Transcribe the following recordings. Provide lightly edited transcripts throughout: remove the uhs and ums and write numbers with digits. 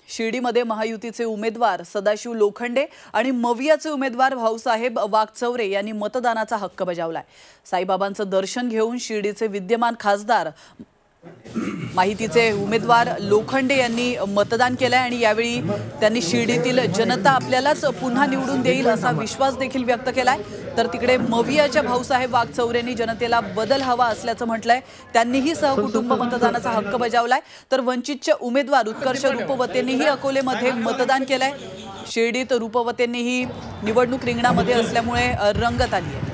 शिर्डीमध्ये महायुतीचे उमेदवार सदाशिव लोखंडे आणि मवियाचे उमेदवार भाऊसाहेब वागचौरे यांनी मतदानाचा हक्क बजावलाय। साईबाबांचं दर्शन घेऊन शिर्डीचे विद्यमान खासदार माहितीचे उमेदवार लोखंडे यांनी मतदान केलंय आणि यावेळी त्यांनी शिर्डीतील जनता आपल्यालाच पुन्हा निवडून देईल असा विश्वास देखील व्यक्त केलाय। तर तिकडे मवियाच्या भाऊसाहेब वागचौरेंनी जनतेला बदल हवा असल्याचं म्हटलंय। त्यांनीही सहकुटुंब मतदानाचा हक्क बजावलाय। तर वंचितचे उमेदवार उत्कर्ष रूपवतेंनीही अकोलेमध्ये मतदान केलंय। शिर्डीत रूपवतेंनीही निवडणूक रिंगणामध्ये असल्यामुळे रंगत आली आहे।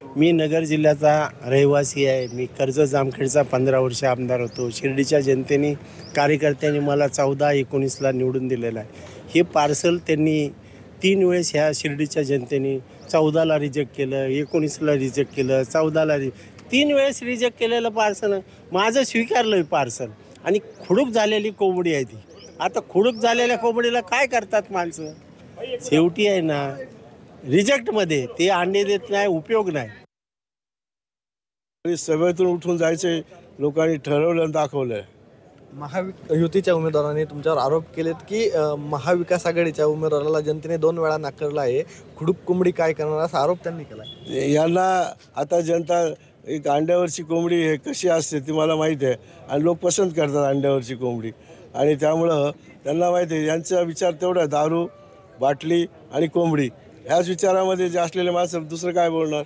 मी नगर जिल्ह्याचा रहिवासी आहे। मी कर्जत जामखेडचा 15 वर्ष आमदार होतो। शिर्डीच्या जनतेने कार्यकर्त्यांनी मला 14-19ला निवडून दिलेला आहे। हे पार्सल त्यांनी 3 वेळेस ह्या शिर्डीच्या जनतेने 14ला रिजेक्ट केलं, 19ला रिजेक्ट केलं, 14ला 3 वेळेस रिजेक्ट केलेलं पार्सल माझं स्वीकारलं पार्सल। आणि खुडूक झालेली कोंबडी आहे ती। आता खुडूक झालेल्या कोंबडीला काय करतात माणसं? शेवटी आहे ना रिजेक्टमध्ये ते अंडे देत नाही, उपयोग नाही। सभेतून उठून जायचे लोकांनी ठरवलं आणि दाखवलं। महायुतीच्या उमेदवारांनी तुमच्यावर आरोप केलेत की महाविकास आघाडीच्या उमेदवाराला जनतेने 2 वेळा नाकारलं आहे। खुडूक कोंबडी काय करणार असा आरोप त्यांनी केला। यांना आता जनता एक अंड्यावरची कोंबडी हे कशी असते ती मला माहीत आहे आणि लोक पसंत करतात अंड्यावरची कोंबडी। आणि त्यामुळं त्यांना माहिती आहे यांचा विचार तेवढा दारू, बाटली आणि कोंबडी ह्याच विचारामध्ये जे असलेले माणसं दुसरं काय बोलणार।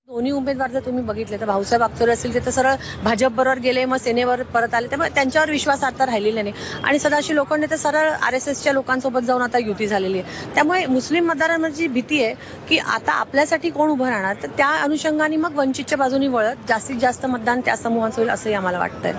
दोन्ही उमेदवार जर तुम्ही बघितले तर भाऊसाहेब वागचौरे असतील ते तर सरळ भाजप बरोबर गेले, मग सेनेवर परत आले, त्यामुळे त्यांच्यावर विश्वास आता राहिलेला नाही। आणि सदाशिव लोखंडे तर सरळ RSSच्या लोकांसोबत जाऊन आता युती झालेली आहे। त्यामुळे मुस्लिम मतदारांची भीती आहे की आता आपल्यासाठी कोण उभं राहणार, तर त्या अनुषंगाने मग वंचितच्या बाजूने वळत जास्तीत जास्त मतदान त्या समूहाचं होईल असंही आम्हाला वाटतंय।